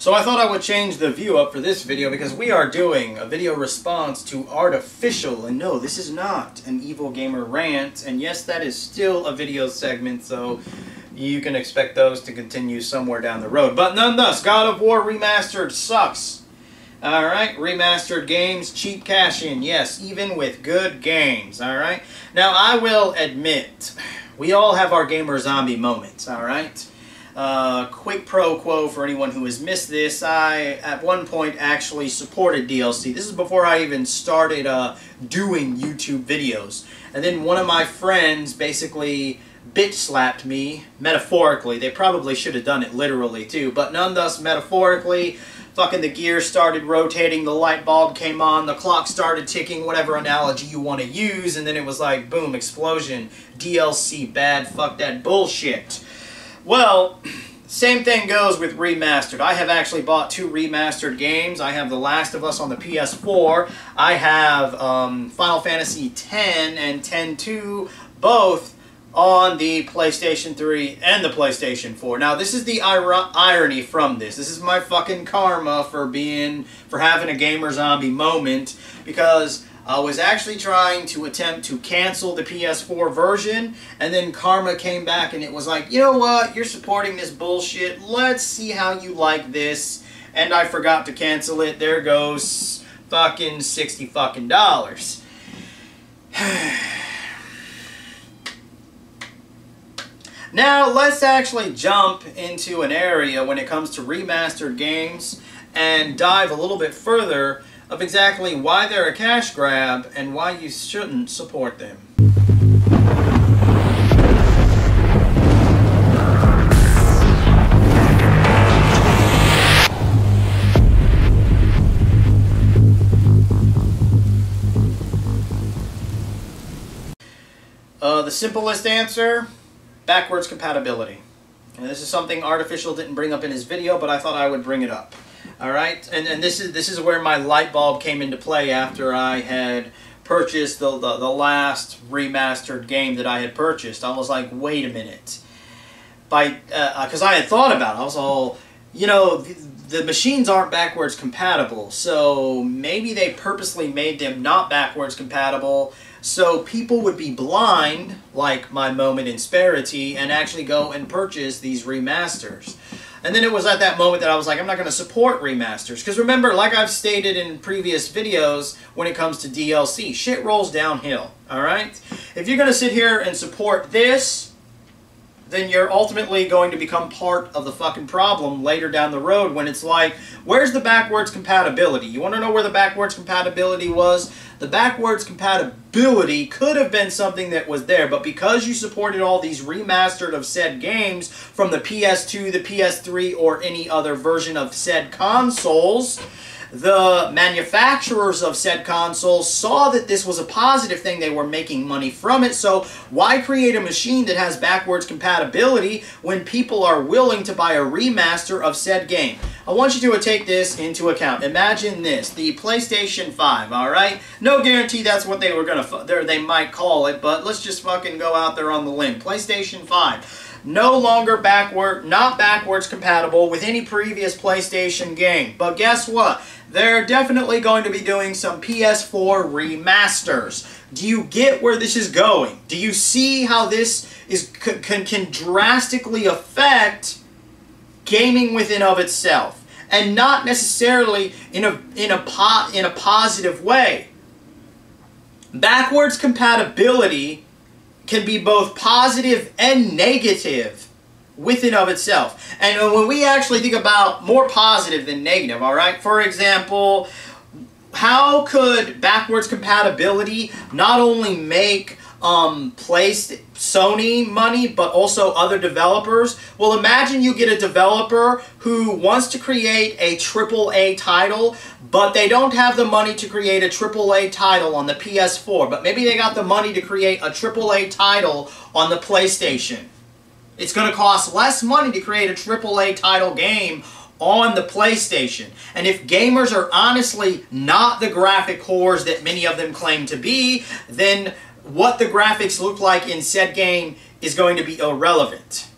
So I thought I would change the view up for this video because we are doing a video response to Artificial. And no, this is not an Evil Gamer rant. And yes, that is still a video segment, so you can expect those to continue somewhere down the road. But nonetheless, God of War Remastered sucks. Alright, Remastered Games, cheap cash-in. Yes, even with good games. Alright? Now, I will admit, we all have our gamer zombie moments. Alright? Quick pro quo for anyone who has missed this. I, at one point, actually supported DLC. This is before I even started doing YouTube videos. And then one of my friends basically bitch slapped me, metaphorically. They probably should have done it literally too, but nonetheless, metaphorically, fucking the gears started rotating, the light bulb came on, the clock started ticking, whatever analogy you want to use, and then it was like, boom, explosion, DLC, bad, fuck that bullshit. Well, same thing goes with Remastered. I have actually bought 2 Remastered games. I have The Last of Us on the PS4. I have Final Fantasy X and X-2, both on the PlayStation 3 and the PlayStation 4. Now, this is the irony from this. This is my fucking karma for having a gamer zombie moment, because I was actually trying to attempt to cancel the PS4 version, and then karma came back and it was like, you know what, you're supporting this bullshit, let's see how you like this, and I forgot to cancel it. There goes fucking $60 fucking dollars. Now, let's actually jump into an area when it comes to remastered games and dive a little bit further of exactly why they're a cash grab and why you shouldn't support them. The simplest answer: backwards compatibility. And this is something Artificial didn't bring up in his video, but I thought I would bring it up. Alright? And this is where my light bulb came into play after I had purchased the last remastered game that I had purchased. I was like, wait a minute. Because I had thought about it. I was all, you know, the machines aren't backwards compatible, so maybe they purposely made them not backwards compatible so people would be blind, like my moment in Sparity, and actually go and purchase these remasters. And then it was at that moment that I was like, I'm not going to support remasters. Because remember, like I've stated in previous videos, when it comes to DLC, shit rolls downhill, alright? If you're going to sit here and support this, then you're ultimately going to become part of the fucking problem later down the road when it's like, where's the backwards compatibility? You want to know where the backwards compatibility was? The backwards compatibility could have been something that was there, but because you supported all these remastered of said games from the PS2, the PS3, or any other version of said consoles, the manufacturers of said consoles saw that this was a positive thing. They were making money from it, so why create a machine that has backwards compatibility when people are willing to buy a remaster of said game? I want you to take this into account. Imagine this, the PlayStation 5, alright? No guarantee that's what they were they might call it, but let's just fucking go out there on the limb. PlayStation 5. No longer not backwards compatible with any previous PlayStation game. But guess what? They're definitely going to be doing some PS4 remasters. Do you get where this is going? Do you see how this can drastically affect gaming within of itself, and not necessarily in a positive way? Backwards compatibility can be both positive and negative within of itself. And when we actually think about more positive than negative, alright? For example, how could backwards compatibility not only make Sony money, but also other developers? Well, imagine you get a developer who wants to create a AAA title, but they don't have the money to create a AAA title on the PS4, but maybe they got the money to create a AAA title on the PlayStation. It's going to cost less money to create a AAA title game on the PlayStation. And if gamers are honestly not the graphic whores that many of them claim to be, then what the graphics look like in said game is going to be irrelevant.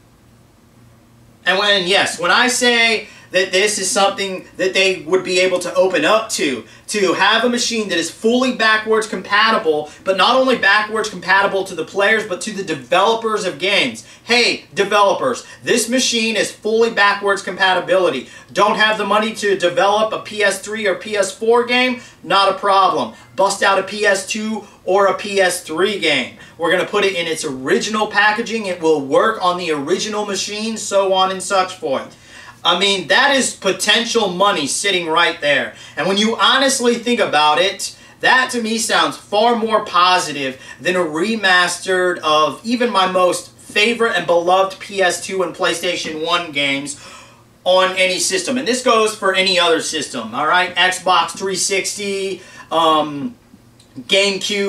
And when I say that this is something that they would be able to open up to have a machine that is fully backwards compatible, but not only backwards compatible to the players, but to the developers of games. Hey, developers, this machine is fully backwards compatibility. Don't have the money to develop a PS3 or PS4 game? Not a problem. Bust out a PS2 or a PS3 game. We're going to put it in its original packaging. It will work on the original machine, so on and such forth. I mean, that is potential money sitting right there. And when you honestly think about it, that to me sounds far more positive than a remastered of even my most favorite and beloved PS2 and PlayStation 1 games on any system. And this goes for any other system, all right? Xbox 360, GameCube,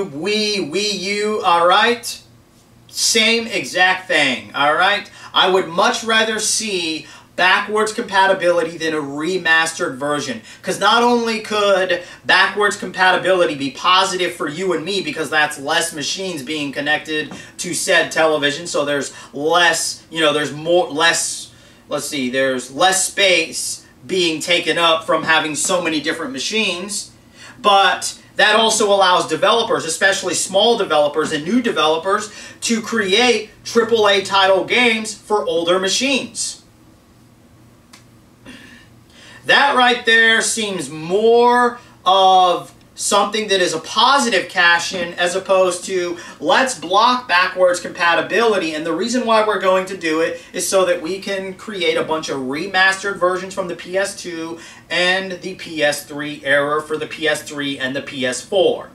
Wii, Wii U, all right? Same exact thing, all right? I would much rather see backwards compatibility than a remastered version. Because not only could backwards compatibility be positive for you and me, because that's less machines being connected to said television, so there's less, you know, there's less space being taken up from having so many different machines, but that also allows developers, especially small developers and new developers, to create AAA title games for older machines. That right there seems more of something that is a positive cash-in as opposed to let's block backwards compatibility. And the reason why we're going to do it is so that we can create a bunch of remastered versions from the PS2 and the PS3 era for the PS3 and the PS4.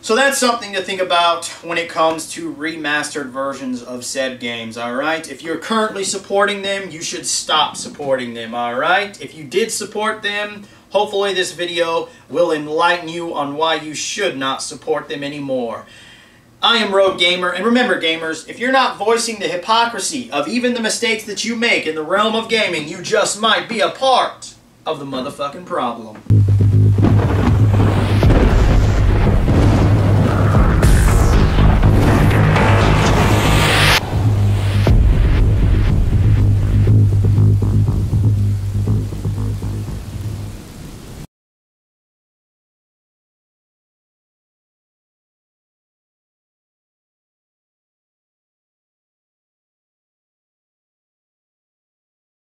So that's something to think about when it comes to remastered versions of said games, alright? If you're currently supporting them, you should stop supporting them, alright? If you did support them, hopefully this video will enlighten you on why you should not support them anymore. I am Rogue Gamer, and remember gamers, if you're not voicing the hypocrisy of even the mistakes that you make in the realm of gaming, you just might be a part of the motherfucking problem.